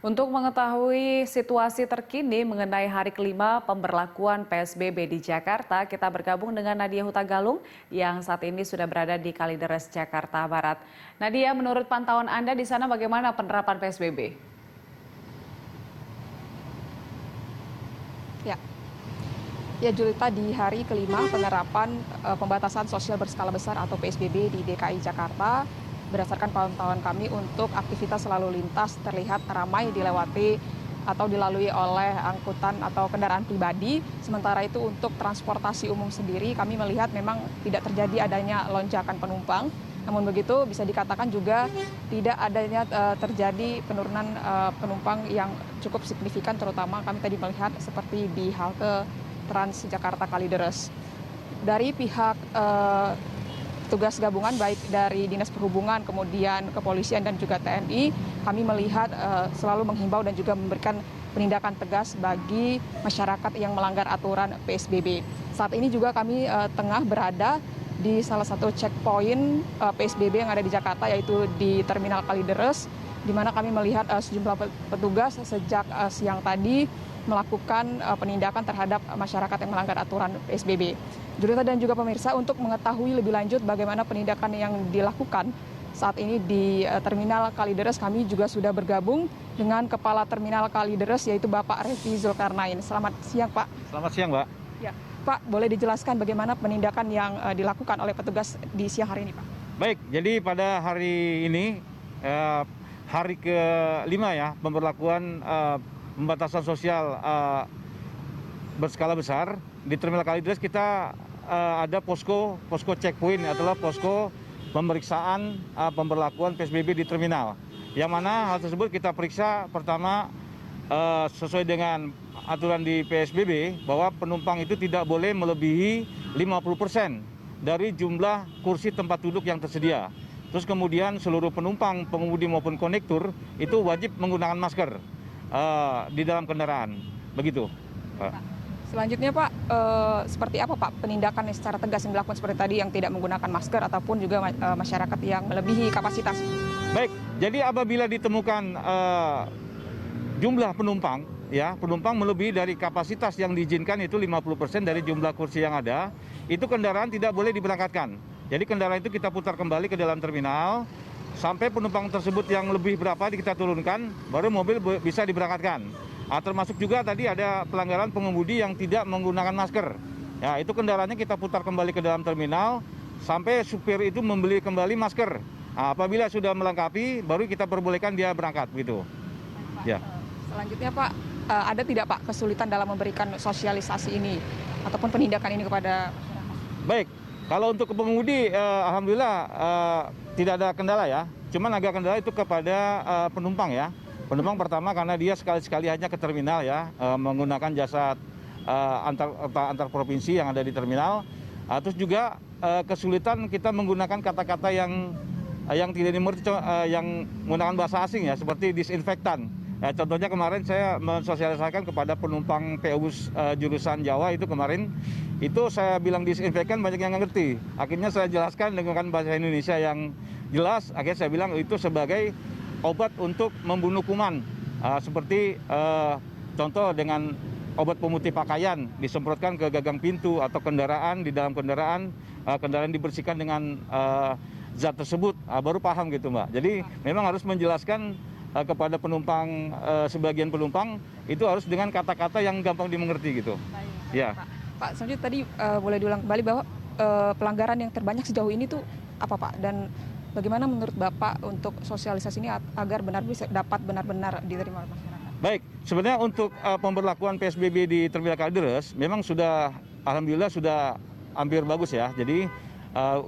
Untuk mengetahui situasi terkini mengenai hari kelima pemberlakuan PSBB di Jakarta, kita bergabung dengan Nadia Hutagalung yang saat ini sudah berada di Kalideres, Jakarta Barat. Nadia, menurut pantauan Anda di sana bagaimana penerapan PSBB? Ya, ya Julita, di hari kelima penerapan pembatasan sosial berskala besar atau PSBB di DKI Jakarta, berdasarkan pantauan kami untuk aktivitas lalu lintas terlihat ramai dilewati atau dilalui oleh angkutan atau kendaraan pribadi. Sementara itu untuk transportasi umum sendiri kami melihat memang tidak terjadi adanya lonjakan penumpang. Namun begitu bisa dikatakan juga tidak adanya terjadi penurunan penumpang yang cukup signifikan, terutama kami tadi melihat seperti di halte Transjakarta Kalideres. Dari pihak tugas gabungan baik dari Dinas Perhubungan, kemudian Kepolisian dan juga TNI, kami melihat selalu menghimbau dan juga memberikan penindakan tegas bagi masyarakat yang melanggar aturan PSBB. Saat ini juga kami tengah berada di salah satu checkpoint PSBB yang ada di Jakarta, yaitu di Terminal Kalideres, di mana kami melihat sejumlah petugas sejak siang tadi melakukan penindakan terhadap masyarakat yang melanggar aturan PSBB. Julita dan juga pemirsa, untuk mengetahui lebih lanjut bagaimana penindakan yang dilakukan saat ini di Terminal Kalideres, kami juga sudah bergabung dengan Kepala Terminal Kalideres, yaitu Bapak Revi Zulkarnain. Selamat siang, Pak. Selamat siang, Mbak. Ya, Pak, boleh dijelaskan bagaimana penindakan yang dilakukan oleh petugas di siang hari ini, Pak? Baik, jadi pada hari ini, hari ke-5 ya, pemberlakuan pembatasan sosial berskala besar di Terminal Kalideres. Kita ada posko checkpoint, adalah posko pemeriksaan pemberlakuan PSBB di terminal. Yang mana hal tersebut kita periksa pertama sesuai dengan aturan di PSBB bahwa penumpang itu tidak boleh melebihi 50% dari jumlah kursi tempat duduk yang tersedia. Terus kemudian seluruh penumpang, pengemudi maupun konektur itu wajib menggunakan masker di dalam kendaraan. Begitu, Pak. Selanjutnya, Pak, seperti apa, Pak, penindakan yang secara tegas yang dilakukan seperti tadi yang tidak menggunakan masker ataupun juga masyarakat yang melebihi kapasitas? Baik, jadi apabila ditemukan jumlah penumpang, ya penumpang melebihi dari kapasitas yang diizinkan itu 50% dari jumlah kursi yang ada, itu kendaraan tidak boleh diberangkatkan. Jadi kendaraan itu kita putar kembali ke dalam terminal, sampai penumpang tersebut yang lebih berapa kita turunkan, baru mobil bisa diberangkatkan. Termasuk juga tadi ada pelanggaran pengemudi yang tidak menggunakan masker. Ya, itu kendaraannya kita putar kembali ke dalam terminal sampai supir itu membeli kembali masker. Apabila sudah melengkapi, baru kita perbolehkan dia berangkat, gitu. Ya. Selanjutnya, Pak, ada tidak, Pak, kesulitan dalam memberikan sosialisasi ini ataupun penindakan ini kepada masyarakat? Baik, kalau untuk pengemudi, alhamdulillah tidak ada kendala ya. Cuman agak kendala itu kepada penumpang ya. Penumpang pertama karena dia sekali-sekali hanya ke terminal ya, menggunakan jasa antar provinsi yang ada di terminal. Terus juga kesulitan kita menggunakan kata-kata yang tidak dimengerti, yang menggunakan bahasa asing ya, seperti disinfektan. Ya, contohnya kemarin saya mensosialisasikan kepada penumpang PO Bus jurusan Jawa itu kemarin, itu saya bilang disinfektan banyak yang nggak ngerti. Akhirnya saya jelaskan dengan bahasa Indonesia yang jelas, akhirnya saya bilang itu sebagai obat untuk membunuh kuman, seperti contoh dengan obat pemutih pakaian disemprotkan ke gagang pintu atau kendaraan, di dalam kendaraan dibersihkan dengan zat tersebut, baru paham gitu, Mbak. Jadi memang harus menjelaskan kepada penumpang, sebagian penumpang itu harus dengan kata-kata yang gampang dimengerti gitu. Ya. Pak, selanjutnya tadi boleh diulang kembali bahwa pelanggaran yang terbanyak sejauh ini tuh apa, Pak? Dan bagaimana menurut Bapak untuk sosialisasi ini agar dapat benar-benar diterima oleh masyarakat? Baik, sebenarnya untuk pemberlakuan PSBB di Terminal Kalideres memang sudah, alhamdulillah sudah hampir bagus ya. Jadi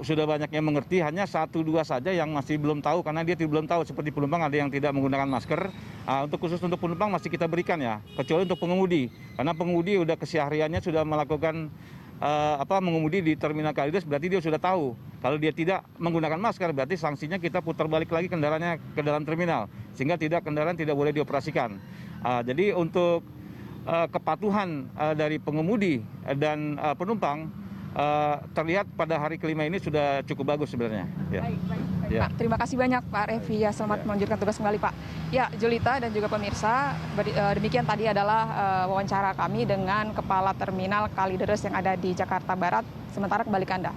sudah banyak yang mengerti, hanya 1-2 saja yang masih belum tahu karena dia belum tahu, seperti penumpang ada yang tidak menggunakan masker. Khusus untuk penumpang masih kita berikan ya, kecuali untuk pengemudi. Karena pengemudi udah kesehariannya sudah melakukan mengemudi di Terminal Kalideres, berarti dia sudah tahu. Kalau dia tidak menggunakan masker, berarti sanksinya kita putar balik lagi kendaraannya ke dalam terminal, sehingga kendaraan tidak boleh dioperasikan. Jadi untuk kepatuhan dari pengemudi dan penumpang, terlihat pada hari kelima ini sudah cukup bagus sebenarnya. Ya. Baik, Ya. Pak. Terima kasih banyak Pak Revi. Ya, selamat melanjutkan tugas kembali Pak. Ya, Julita dan juga pemirsa, demikian tadi adalah wawancara kami dengan Kepala Terminal Kalideres yang ada di Jakarta Barat. Sementara kembali ke Anda.